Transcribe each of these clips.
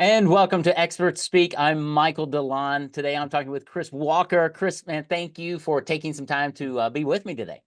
And welcome to Expert Speak. I'm Michael DeLon. Today I'm talking with Chris Walker. Chris, man, thank you for taking some time to be with me today.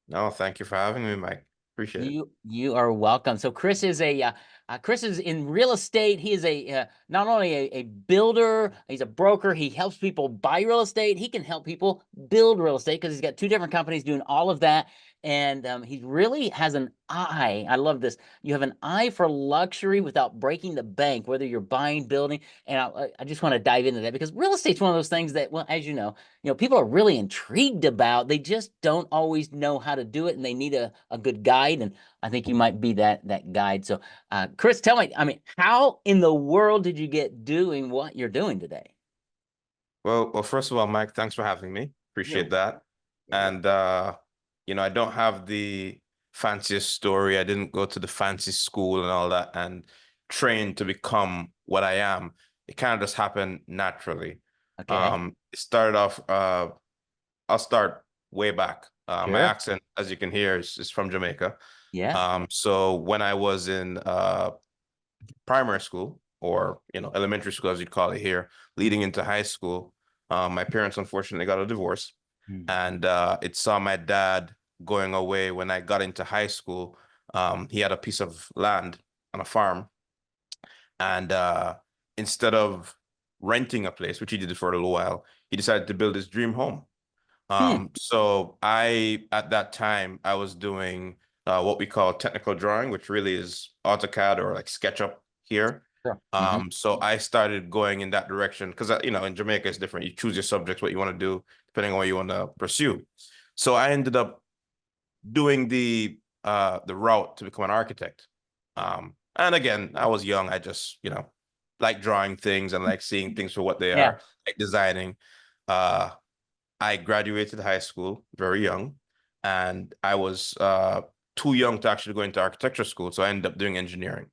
No, thank you for having me, Mike. Appreciate it. You are welcome. So Chris is in real estate. He is a not only a builder, he's a broker. He helps people buy real estate. He can help people build real estate because he's got two different companies doing all of that. And he really has an eye. I love this. You have an eye for luxury without breaking the bank, whether you're buying, building. And I just want to dive into that because real estate's one of those things that, well, as you know, people are really intrigued about. They just don't always know how to do it, and they need a good guide. And I think you might be that guide. So, Chris, tell me, I mean, how in the world did you get doing what you're doing today? Well, first of all, Mike, thanks for having me. You're Appreciate that. you're welcome. And I don't have the fanciest story. I didn't go to the fancy school and all that and train to become what I am. It kind of just happened naturally. Okay. It started off, I'll start way back. My Sure. accent, as you can hear, is from Jamaica. Yeah. So when I was in primary school, or elementary school as you call it here, leading into high school, my parents unfortunately got a divorce, Mm. and it saw my dad going away when I got into high school. He had a piece of land on a farm, and instead of renting a place, which he did for a little while, he decided to build his dream home. Hmm. So at that time, I was doing what we call technical drawing, which really is AutoCAD or like SketchUp here. Sure. Hmm. So I started going in that direction because, in Jamaica it's different. You choose your subjects, what you want to do, depending on what you want to pursue. So I ended up doing the route to become an architect. And again, I was young. I just, like drawing things and like seeing things for what they Yeah. are, like designing. Uh, I graduated high school very young, and I was too young to actually go into architecture school. So I ended up doing engineering.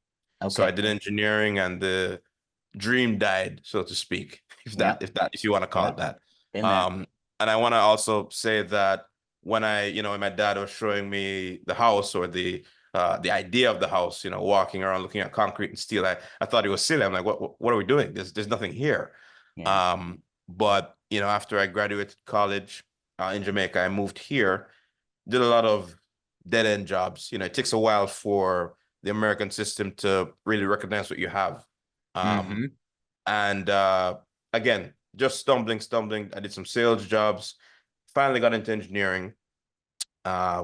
So I Okay. did engineering, and the dream died, so to speak, Yep. if you want to call Yep. it that. Been there. Um, and I want to also say that when my dad was showing me the house or the idea of the house, walking around looking at concrete and steel, I thought it was silly. I'm like, what are we doing? There's nothing here. Yeah. But after I graduated college in Jamaica, I moved here, did a lot of dead end jobs. It takes a while for the American system to really recognize what you have. Um, Hmm. and again, just stumbling. I did some sales jobs, finally got into engineering,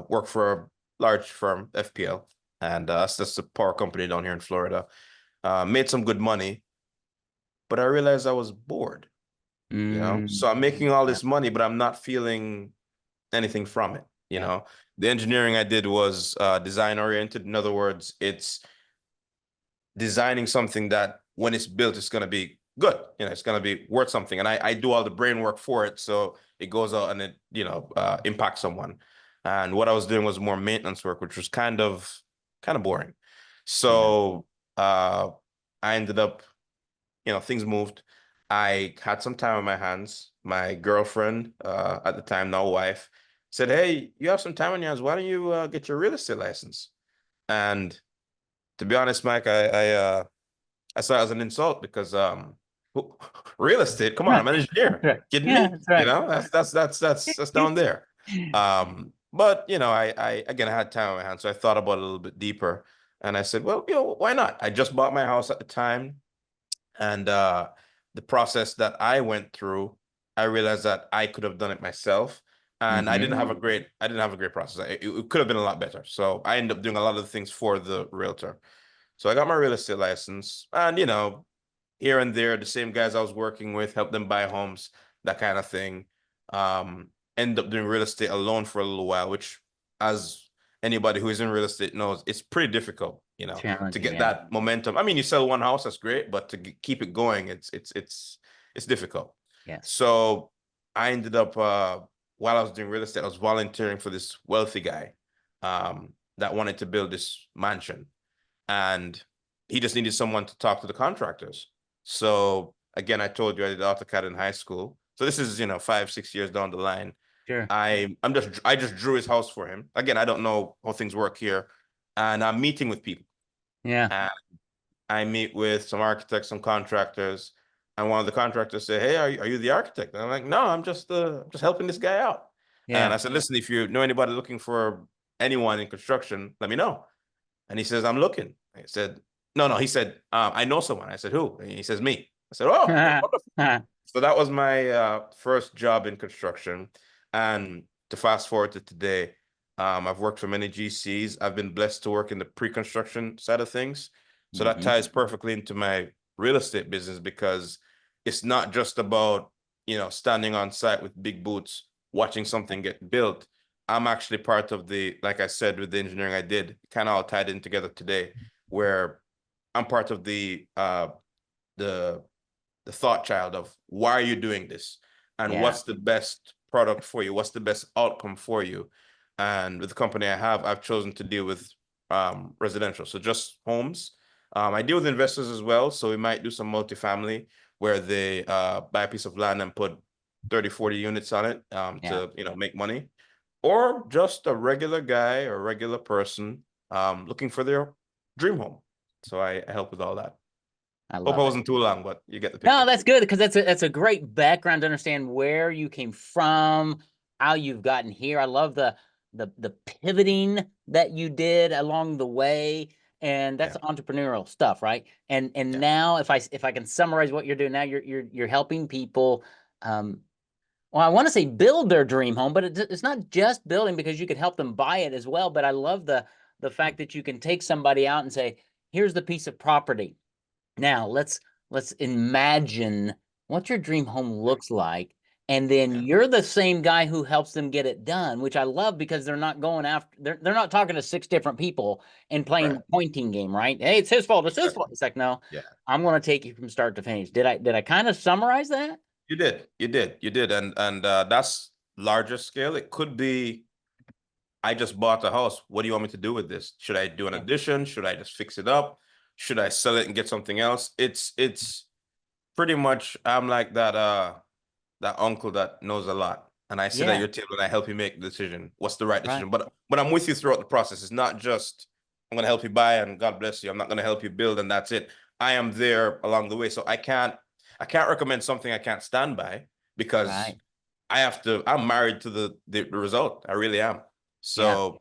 worked for a large firm, FPL, and that's a power company down here in Florida. Made some good money, but I realized I was bored. Mm. So I'm making all Yeah. this money, but I'm not feeling anything from it. Yeah. The engineering I did was design oriented. In other words, it's designing something that when it's built, it's going to be good. It's going to be worth something. And I do all the brain work for it. So it goes out and it, impacts someone. And what I was doing was more maintenance work, which was kind of boring. Yeah. So I ended up, things moved. I had some time on my hands. My girlfriend, at the time, now wife, said, "Hey, you have some time on your hands. Why don't you get your real estate license?" And to be honest, Mike, I saw it as an insult because real estate. Come on, Right. I'm an That's engineer. right. Kidding Yeah, me? that's right. That's down there. But I again I had time on my hands, so I thought about it a little bit deeper, and I said, well, why not? I just bought my house at the time, and the process that I went through, I realized that I could have done it myself. And Hmm. I didn't have a great process. It could have been a lot better. So I ended up doing a lot of the things for the realtor. So I got my real estate license, and here and there, the same guys I was working with, helped them buy homes, that kind of thing. Um, Ended up doing real estate alone for a little while, which, as anybody who is in real estate knows, it's pretty difficult, to Challenging. get Yeah. that momentum. I mean, you sell one house, that's great, but to keep it going, it's difficult. Yes. So I ended up while I was doing real estate, I was volunteering for this wealthy guy that wanted to build this mansion, and he just needed someone to talk to the contractors. So again, I told you I did AutoCAD in high school. So this is, 5, 6 years down the line. Sure. I just drew his house for him. Again, I don't know how things work here. And I'm meeting with people. Yeah. And I meet with some architects, some contractors, and one of the contractors say, "Hey, are you the architect?" And I'm like, "No, I'm just helping this guy out." And Yeah. I said, "Listen, if you know anybody looking for anyone in construction, let me know." And he says, "I'm looking." I said, "No, no." He said, "I know someone." I said, "Who?" And he says, "Me." I said, "Oh, wonderful." So that was my first job in construction. And to fast forward to today, I've worked for many GCs. I've been blessed to work in the pre-construction side of things. So that Hmm. ties perfectly into my real estate business because it's not just about, standing on site with big boots, watching something get built. I'm actually part of the, like I said, with the engineering I did, kind of all tied in together today, where I'm part of the the thought child of why are you doing this and Yeah, what's the best product for you, what's the best outcome for you. And with the company I have, I've chosen to deal with residential, so just homes. I deal with investors as well, so we might do some multifamily where they buy a piece of land and put 30, 40 units on it yeah. to make money, or just a regular guy or regular person looking for their dream home. So I help with all that. I Hope I love it. wasn't too long, but you get the No, picture. that's good because that's a great background to understand where you came from, how you've gotten here. I love the pivoting that you did along the way, and that's Yeah, entrepreneurial stuff, right? And yeah, now, if I can summarize what you're doing now, you're helping people. Well, I want to say build their dream home, but it's not just building because you could help them buy it as well. But I love the fact that you can take somebody out and say, "Here's the piece of property. Now let's imagine what your dream home looks like." And then yeah. you're the same guy who helps them get it done, which I love because they're not going after they're not talking to six different people and playing Right. the pointing game, right? Hey, it's his fault, it's his fault. Exactly. It's like, no, Yeah. I'm gonna take you from start to finish. Did I kind of summarize that? You did. You did. You did. And that's larger scale. It could be I just bought a house. What do you want me to do with this? Should I do an Yeah. addition? Should I just fix it up? Should I sell it and get something else? It's pretty much I'm like that uncle that knows a lot. And I sit at Yeah, your table and I help you make the decision. What's the right right. decision? But I'm with you throughout the process. It's not just I'm gonna help you buy and God bless you. I'm not gonna help you build and that's it. I am there along the way. So I can't recommend something I can't stand by because Right. I'm married to the result. I really am. Yeah, So,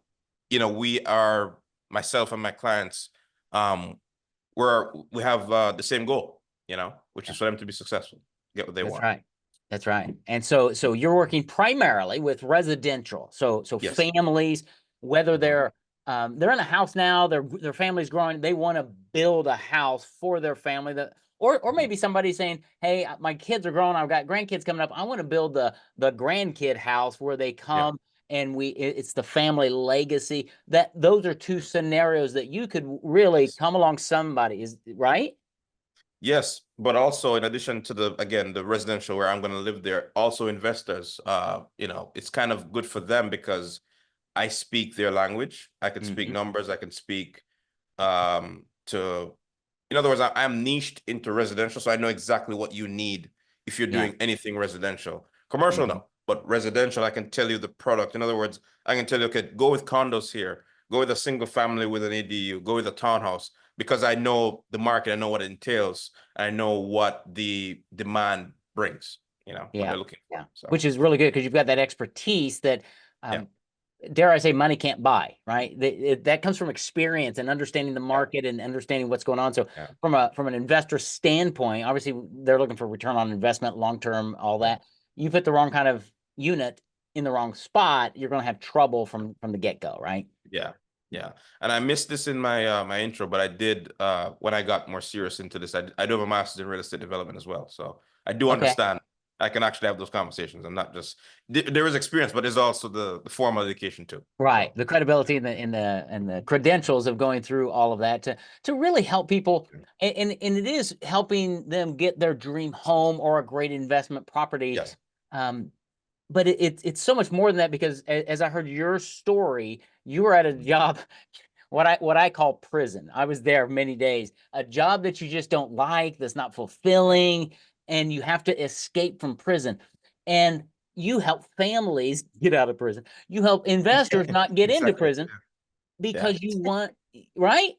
we are myself and my clients, um, we have the same goal, which yeah. is for them to be successful, get what they That's want. right. That's right. And so you're working primarily with residential. So Yes. families, whether Mhm. they're in a house now, their family's growing, they want to build a house for their family that or Mhm. maybe somebody saying, "Hey, my kids are growing, I've got grandkids coming up. I want to build the grandkid house where they Yeah. come and it's the family legacy." That those are two scenarios that you could really Yes. come along somebody is right? Yes, but also in addition to the residential where I'm going to live there, also investors, it's kind of good for them because I speak their language. I can speak Hmm. numbers. I can speak to in other words, I'm niched into residential, so I know exactly what you need if you're Yeah. doing anything residential. Commercial, Hmm. no, but residential, I can tell you the product. In other words, I can tell you, okay, go with condos here, go with a single family with an ADU, go with a townhouse, because I know the market, I know what it entails, I know what the demand brings, what Yeah, they're looking for. yeah, So, which is really good because you've got that expertise that, yeah, um, dare I say, money can't buy, right? That comes from experience and understanding the yeah, market and understanding what's going on. So, yeah, from an investor standpoint, obviously they're looking for return on investment, long term, all right. that. You put the wrong kind of unit in the wrong spot, you're going to have trouble from the get go, right? Yeah. Yeah. And I missed this in my intro, but I did when I got more serious into this. I do have a master's in real estate development as well. So I do Okay. understand I can actually have those conversations. I'm not just there is experience, but there's also the formal education too. Right. So The credibility and the credentials of going through all of that to really help people. And it is helping them get their dream home or a great investment property. yes. Um, but it's so much more than that because as I heard your story, you were at a job, what I call prison. I was there many days, a job that you just don't like, that's not fulfilling, and you have to escape from prison. And you help families get out of prison. You help investors not get into Exactly. prison Yeah. because you want, right?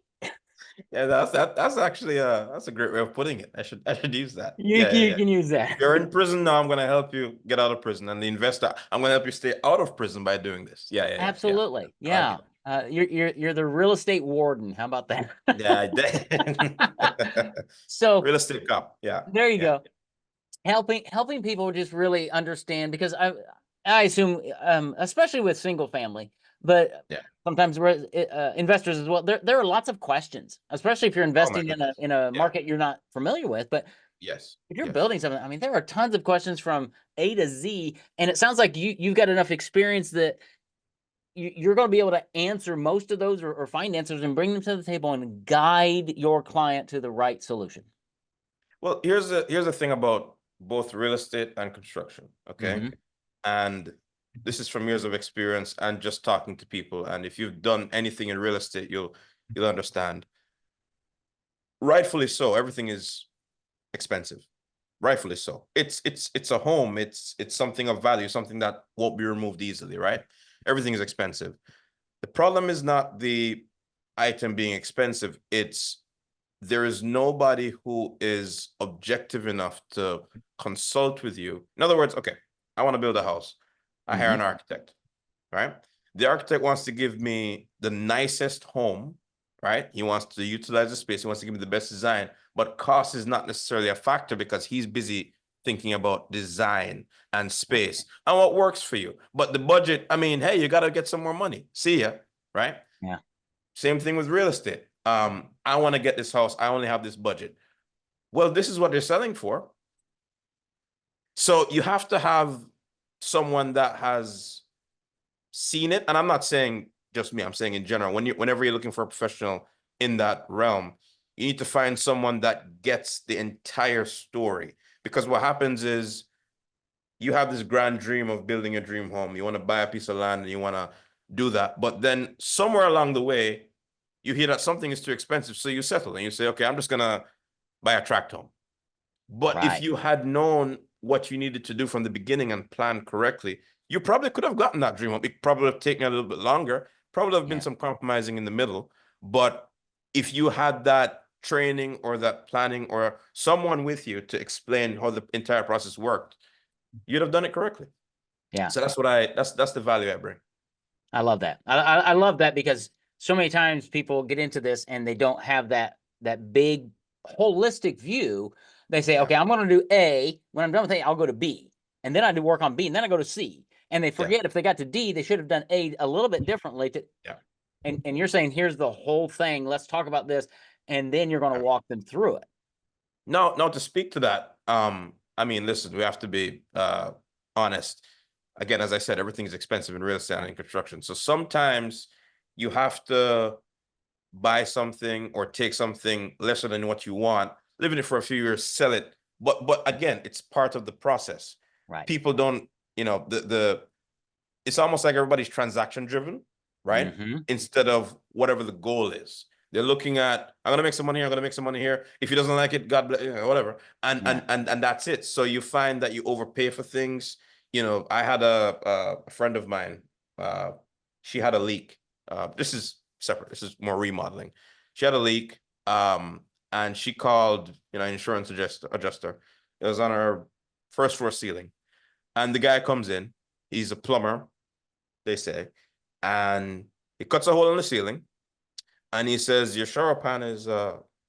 Yeah, that's actually that's a great way of putting it. I should use that. You, Yeah, yeah, you yeah. can use that. You're in prison now. I'm gonna help you get out of prison, and the investor, I'm gonna help you stay out of prison by doing this. Yeah, yeah, yeah, yeah. Absolutely. I like Yeah. it. You're the real estate warden. How about that? Yeah, I did. So Real estate cop. Yeah, there you yeah. go. Helping people just really understand, because I assume, especially with single family, but Yeah. sometimes investors as well, there are lots of questions, especially if you're Oh my investing in a goodness. Yeah. market you're not familiar with. But Yes. if you're Yes. building something, I mean, there are tons of questions from A to Z, and it sounds like you've got enough experience that you're going to be able to answer most of those, or find answers and bring them to the table and guide your client to the right solution. Well, here's the thing about both real estate and construction, okay? Hmm. And this is from years of experience and just talking to people. And if you've done anything in real estate, you'll understand. Rightfully so, everything is expensive. Rightfully so. It's a home. It's something of value, something that won't be removed easily, right? Everything is expensive. The problem is not the item being expensive. It's there is nobody who is objective enough to consult with you. In other words, okay, I want to build a house. I hire Hmm. an architect, right? The architect wants to give me the nicest home, right? He wants to utilize the space. He wants to give me the best design, but cost is not necessarily a factor because he's busy thinking about design and space and what works for you. But the budget, I mean, hey, you got to get some more money. See ya, right? Yeah. Same thing with real estate. I want to get this house. I only have this budget. Well, this is what they're selling for. So you have to have someone that has seen it. And I'm not saying just me, I'm saying in general, whenever you're looking for a professional in that realm, you need to find someone that gets the entire story. Because what happens is you have this grand dream of building a dream home. You want to buy a piece of land and you want to do that. But then somewhere along the way, you hear that something is too expensive. So you settle and you say, okay, I'm just going to buy a tract home. But if Right. you had known what you needed to do from the beginning and planned correctly, you probably could have gotten that dream home. It probably have taken a little bit longer, probably have been Yeah. some compromising in the middle. But if you had that training or that planning or someone with you to explain how the entire process worked, you'd have done it correctly. Yeah. So that's the value I bring. I love that. I love that, because so many times people get into this and they don't have that big holistic view. They say, Yeah, okay, I'm going to do A. When I'm done with A, I'll go to B, and then I do work on B, and then I go to C. And they yeah, forget, if they got to D, they should have done A little bit differently. yeah. And you're saying, here's the whole thing. Let's talk about this, and then you're going to Yeah. walk them through it. Now to speak to that, I mean, listen, we have to be honest. Again, as I said, everything is expensive in real estate and in construction. So sometimes you have to buy something or take something lesser than what you want, live in it for a few years, sell it. But again, it's part of the process. Right. People don't, the it's almost like everybody's transaction driven, right? Hmm. Instead of whatever the goal is. They're looking at, I'm gonna make some money here, I'm gonna make some money here. If he doesn't like it, God bless, whatever. And Yeah. and that's it. So you find that you overpay for things. I had a friend of mine, uh, she had a leak. This is separate, this is more remodeling. She had a leak, and she called, insurance adjuster. It was on her first floor ceiling. And the guy comes in, he's a plumber, they say, and he cuts a hole in the ceiling and he says, your shower pan is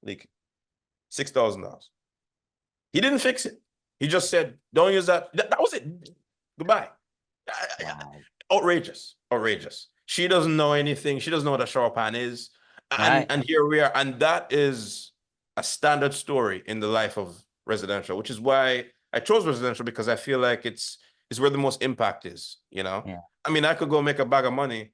leaking. $6,000. He didn't fix it. He just said, don't use that. That was it. Goodbye. Wow. Outrageous. Outrageous. She doesn't know anything. She doesn't know what a shower pan is. And Right. and here we are. And that is a standard story in the life of residential, which is why I chose residential, because I feel like it's where the most impact is. Yeah. I mean, I could go make a bag of money,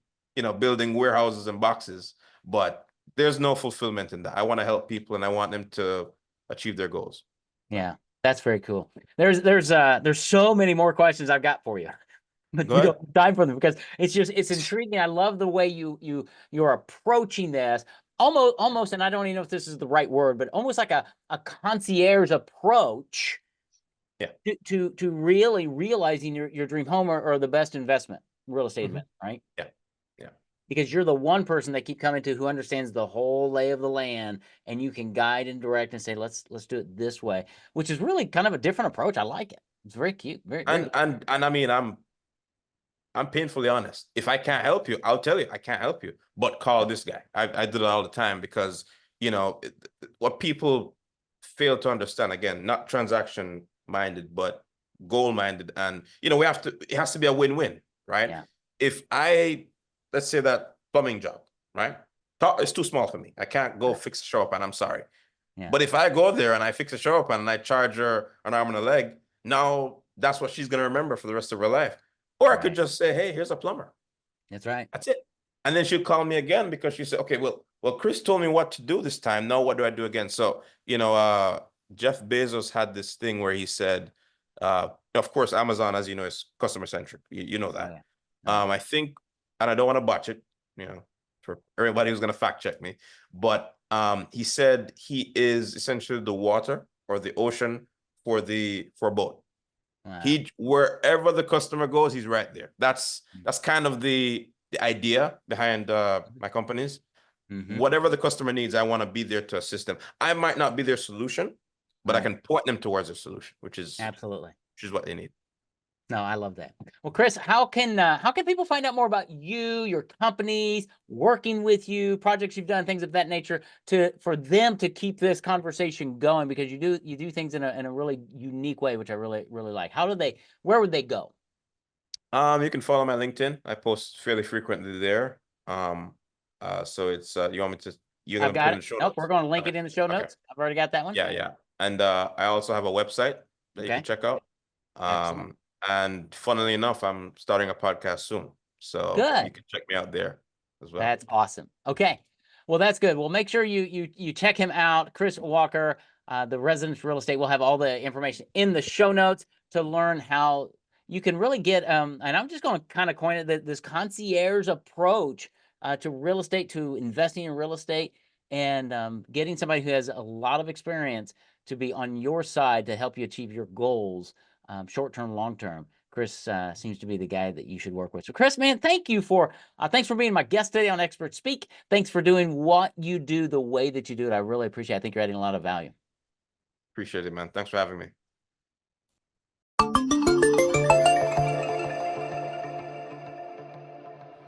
building warehouses and boxes, but there's no fulfillment in that. I want to help people and I want them to achieve their goals. Yeah. That's very cool. There's so many more questions I've got for you, but Go we don't ahead. have time for them, because it's intriguing. I love the way you're approaching this, almost, and I don't even know if this is the right word, but almost like a concierge approach Yeah. to really realizing your dream home, or the best investment, real estate Mhm. investment, right? Yeah. Yeah. because you're the one person they keep coming to who understands the whole lay of the land, and you can guide and direct and say, let's do it this way, which is really kind of a different approach. I like it. It's very cute. Very, very cute. And I mean, I'm painfully honest. If I can't help you, I'll tell you I can't help you. But call this guy. I do it all the time because what people fail to understand, again, not transaction minded, but goal minded, and we have to. It has to be a win-win, right? Yeah. If let's say that plumbing job, right? It's too small for me. I can't go fix a shower pan. I'm sorry. Yeah. But if I go there and I fix a shower pan and I charge her an arm and a leg, now that's what she's gonna remember for the rest of her life. Or I could just say, hey, here's a plumber. That's right. That's it. And then she'll call me again because she said, okay, well, Chris told me what to do this time. Now what do I do again? So, Jeff Bezos had this thing where he said, of course, Amazon, as you know, is customer centric. You know that. Oh, yeah. I think, and I don't want to botch it, for everybody who's going to fact check me, but he said he is essentially the water or the ocean for a boat. Wow. Wherever the customer goes, he's right there. That's kind of the idea behind my companies. Whatever the customer needs, I want to be there to assist them. I might not be their solution, but I can point them towards a solution, which is absolutely what they need. No, I love that. Well, Chris, how can people find out more about you, your companies, working with you, projects you've done, things of that nature, for them to keep this conversation going? Because you do things in a really unique way, which I really, really like. Where would they go? You can follow my LinkedIn. I post fairly frequently there. So it's you want me to you're I've gonna put got it in it. the show Nope, notes? we're going to link Okay. it in the show Okay. notes. I've already got that one. Yeah. And I also have a website that you can check out. Excellent. And funnily enough, I'm starting a podcast soon. So Good. you can check me out there as well. That's awesome. Okay. Well, that's good. Well, make sure you check him out, Chris Walker, the Residence Real Estate. We'll have all the information in the show notes to learn how you can really get, and I'm just going to kind of coin it, this concierge approach to real estate, to investing in real estate, and getting somebody who has a lot of experience to be on your side to help you achieve your goals, short-term, long-term. Chris seems to be the guy that you should work with. So, Chris, man, thanks for being my guest today on Expert Speak. Thanks for doing what you do the way that you do it. I really appreciate it. I think you're adding a lot of value. Appreciate it, man. Thanks for having me.